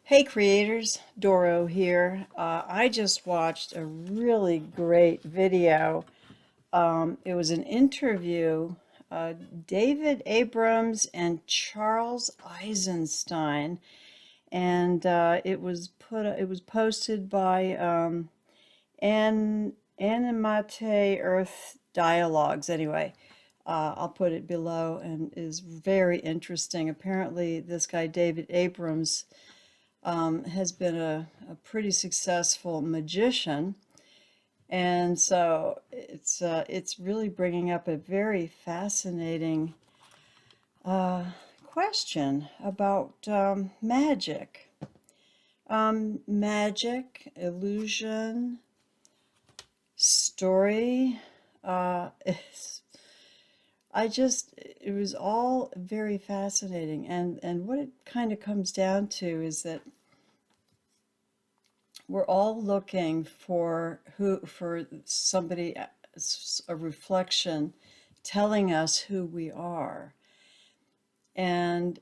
Hey creators, Doro here. I just watched a really great video. It was an interview, David Abrams and Charles Eisenstein, and it was posted by Animate Earth Dialogues. Anyway, I'll put it below, and is very interesting. Apparently, this guy David Abrams has been a pretty successful magician, and so it's really bringing up a very fascinating uh, question about magic, magic, illusion, story. It was all very fascinating, and what it kind of comes down to is that we're all looking for somebody, a reflection telling us who we are. And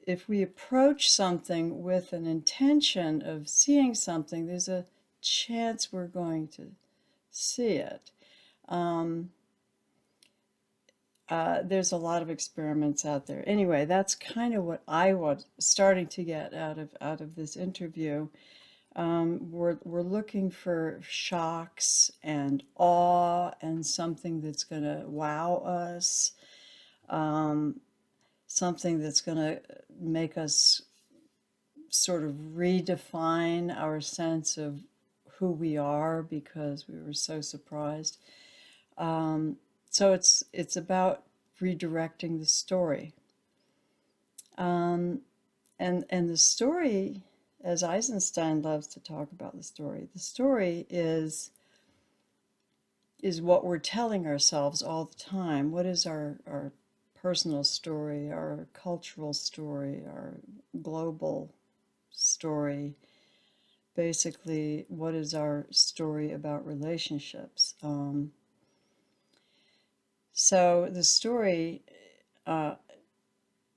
if we approach something with an intention of seeing something, there's a chance we're going to see it. Um, there's a lot of experiments out there. Anyway, that's kind of what I was starting to get out of this interview. We're looking for shocks and awe and something that's going to wow us, um, something that's going to make us sort of redefine our sense of who we are because we were so surprised. Um, so it's about redirecting the story. Um, and the story, as Eisenstein loves to talk about the story is what we're telling ourselves all the time. What is our personal story, our cultural story, our global story? Basically, what is our story about relationships? So the story, uh,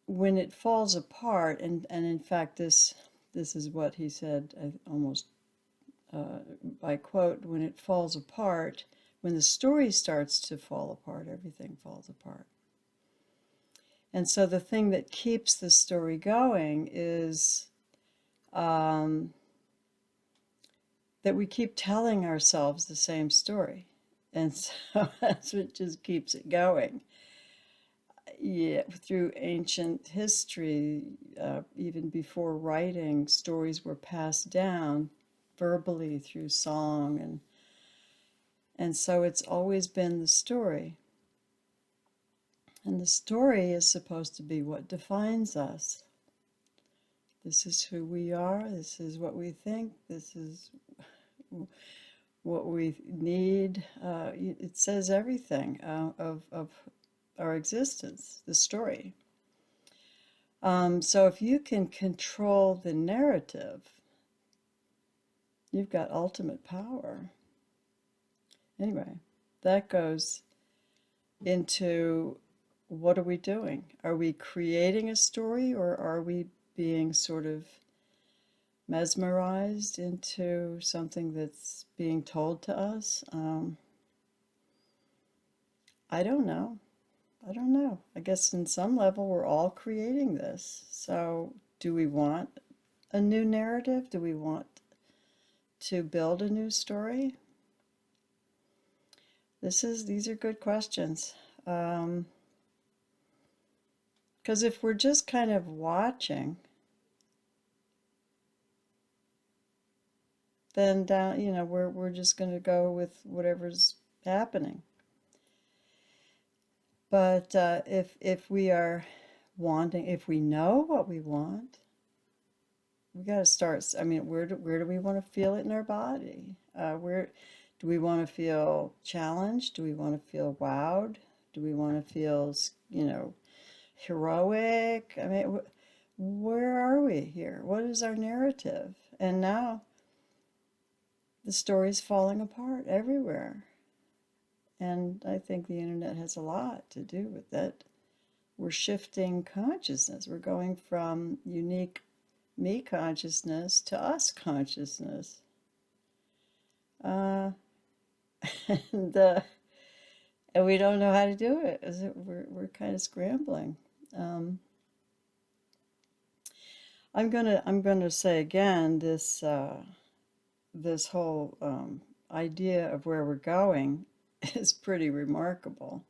when it falls apart, and in fact, this is what he said, almost by quote, when it falls apart, when the story starts to fall apart, everything falls apart. And so the thing that keeps the story going is um, that we keep telling ourselves the same story. And so that's what just keeps it going. Yeah, through ancient history, even before writing, stories were passed down verbally through song, and so it's always been the story. And the story is supposed to be what defines us. This is who we are, this is what we think, this is what we need. It says everything of our existence, the story. So if you can control the narrative, you've got ultimate power. Anyway, that goes into what are we doing? Are we creating a story, or are we being sort of mesmerized into something that's being told to us? I don't know. I don't know. I guess in some level we're all creating this. So do we want a new narrative? Do we want to build a new story? These are good questions. Because if we're just kind of watching, then we're just going to go with whatever's happening. But if we are wanting, if we know what we want, we got to start. I mean, where do we want to feel it in our body? Where do we want to feel challenged? Do we want to feel wowed? Do we want to feel, heroic? I mean, where are we here? What is our narrative? And now the story's falling apart everywhere. And I think the internet has a lot to do with that. We're shifting consciousness. We're going from unique me consciousness to us consciousness. Uh, and, uh, and we don't know how to do it. We're kind of scrambling. Um, I'm gonna say again this whole idea of where we're going is pretty remarkable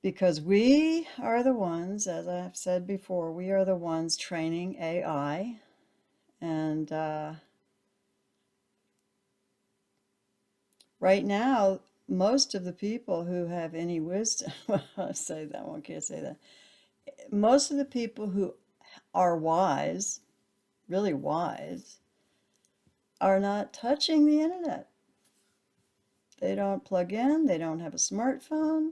because we are the ones, as I've said before, we are the ones training AI, and right now, most of the people who have any wisdom, well, I say that one can't say that. Most of the people who are wise, really wise, are not touching the internet. They don't plug in, they don't have a smartphone.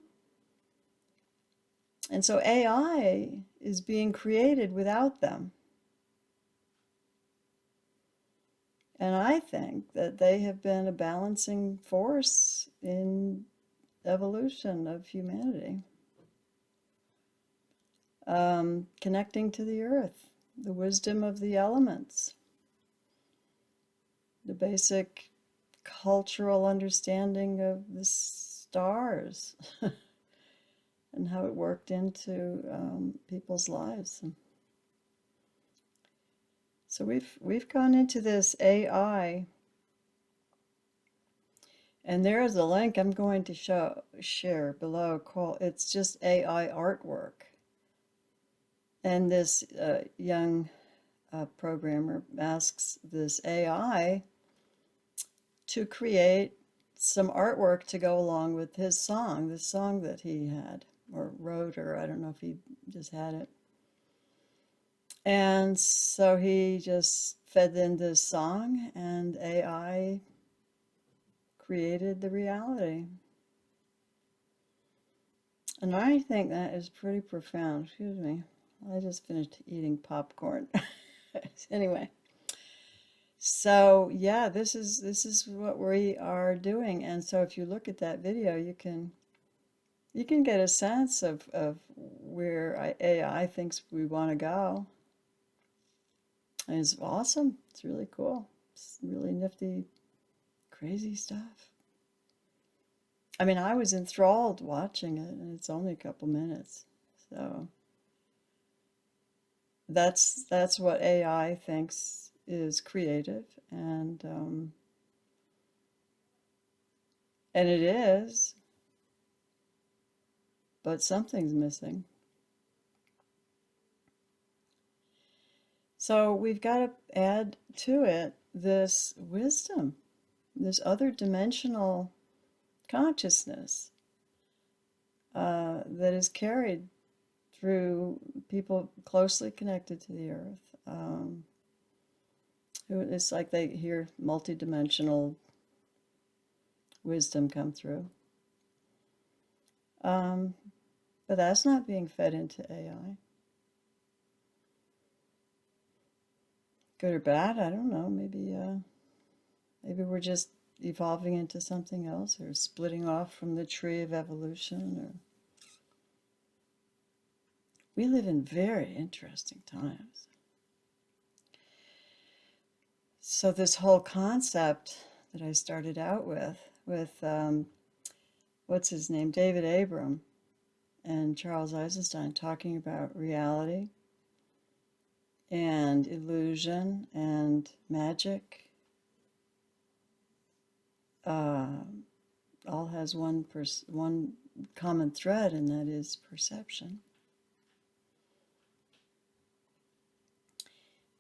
And so AI is being created without them. And I think that they have been a balancing force in evolution of humanity. Connecting to the earth, the wisdom of the elements, the basic cultural understanding of the stars and how it worked into people's lives. So we've gone into this AI, and there is a link I'm going to share below. It's just AI artwork, and this young programmer asks this AI to create some artwork to go along with his song, the song that he had or wrote, or I don't know if he just had it. And so he just fed in this song, and AI created the reality. And I think that is pretty profound. Excuse me. I just finished eating popcorn. Anyway, so yeah, this is what we are doing. And so if you look at that video, you can get a sense of where AI thinks we want to go. And it's awesome. It's really cool. It's really nifty, crazy stuff. I mean, I was enthralled watching it, and it's only a couple minutes. So that's what AI thinks is creative, and it is, but something's missing. So we've got to add to it this wisdom, this other dimensional consciousness that is carried through people closely connected to the earth. It's like they hear multidimensional wisdom come through. But that's not being fed into AI. Good or bad, I don't know. Maybe we're just evolving into something else, or splitting off from the tree of evolution. Or we live in very interesting times. So this whole concept that I started out with what's his name, David Abram and Charles Eisenstein, talking about reality and illusion and magic, all has one common thread, and that is perception.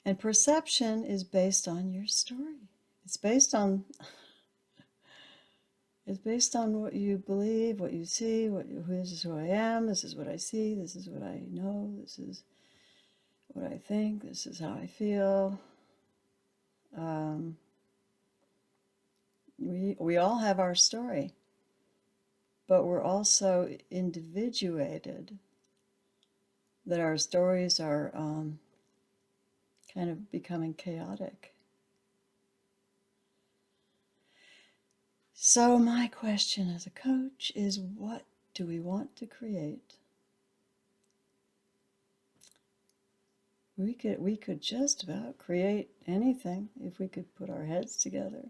And perception is based on your story. It's based on what you believe, what you see, this is who I am, this is what I see, this is what I know, this is what I think, this is how I feel. We all have our story, but we're also individuated, that our stories are kind of becoming chaotic. So my question as a coach is, what do we want to create? We could just about create anything if we could put our heads together.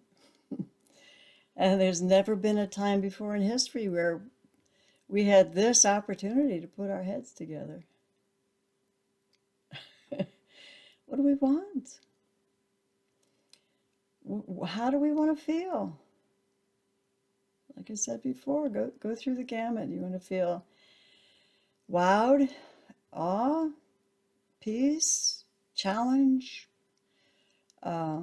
And there's never been a time before in history where we had this opportunity to put our heads together. What do we want? How do we want to feel? Like I said before, go through the gamut. You want to feel wowed, awe, peace, challenge. I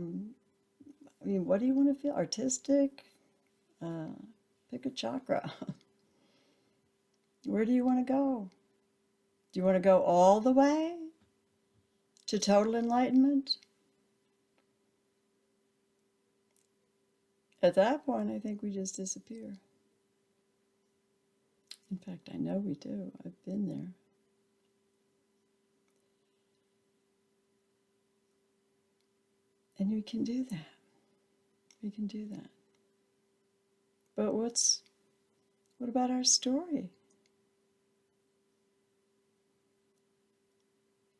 mean, what do you want to feel? Artistic? Pick a chakra. Where do you want to go? Do you want to go all the way to total enlightenment? At that point, I think we just disappear. In fact, I know we do. I've been there. And we can do that. We can do that. But what about our story?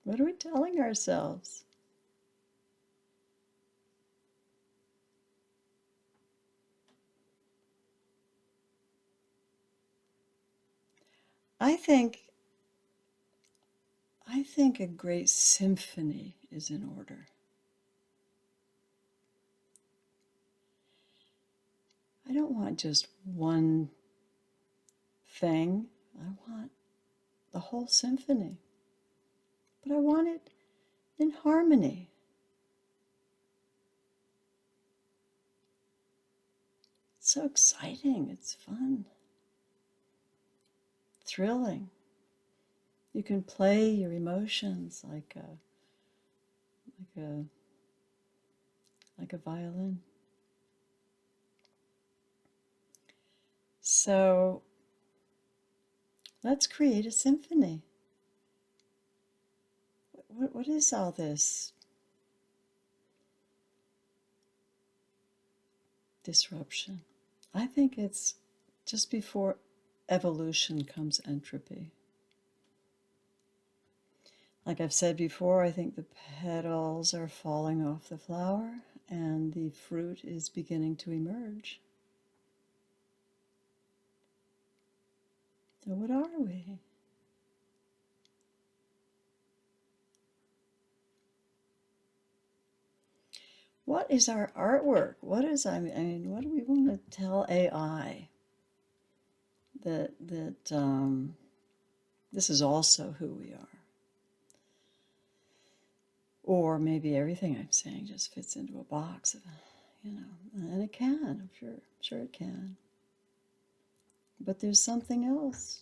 What are we telling ourselves? I think a great symphony is in order. I don't want just one thing. I want the whole symphony. But I want it in harmony. It's so exciting. It's fun. Thrilling. You can play your emotions like a violin. So let's create a symphony. What is all this disruption? I think it's just before evolution comes entropy. Like I've said before, I think the petals are falling off the flower and the fruit is beginning to emerge. So what are we? What is our artwork? What is, I mean, what do we want to tell AI? That this is also who we are. Or maybe everything I'm saying just fits into a box of, and it can, I'm sure it can. But there's something else,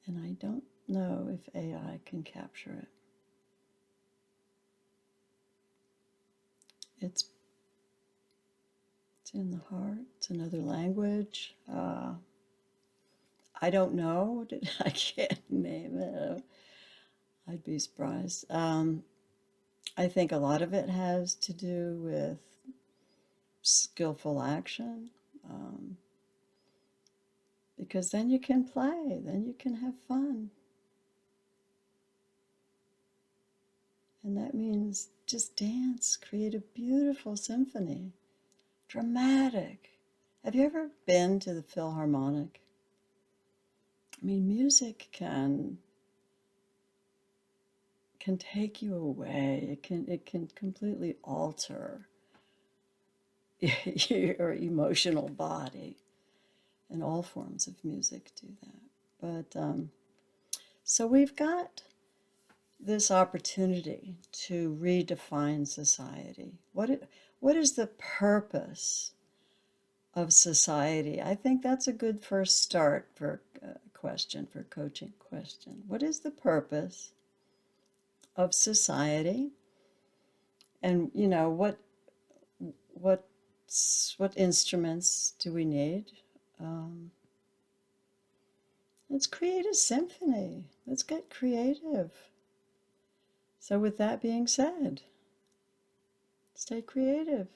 and I don't know if AI can capture it. It's in the heart. It's another language. I don't know. I can't name it. I'd be surprised. I think a lot of it has to do with skillful action, because then you can play, then you can have fun. And that means just dance, create a beautiful symphony, dramatic. Have you ever been to the Philharmonic? I mean, music can take you away. It can completely alter your emotional body, and all forms of music do that. But so we've got this opportunity to redefine society. What is the purpose of society? I think that's a good first start for a question, for a coaching question. What is the purpose of society? And what instruments do we need? Let's create a symphony. Let's get creative. So with that being said, stay creative.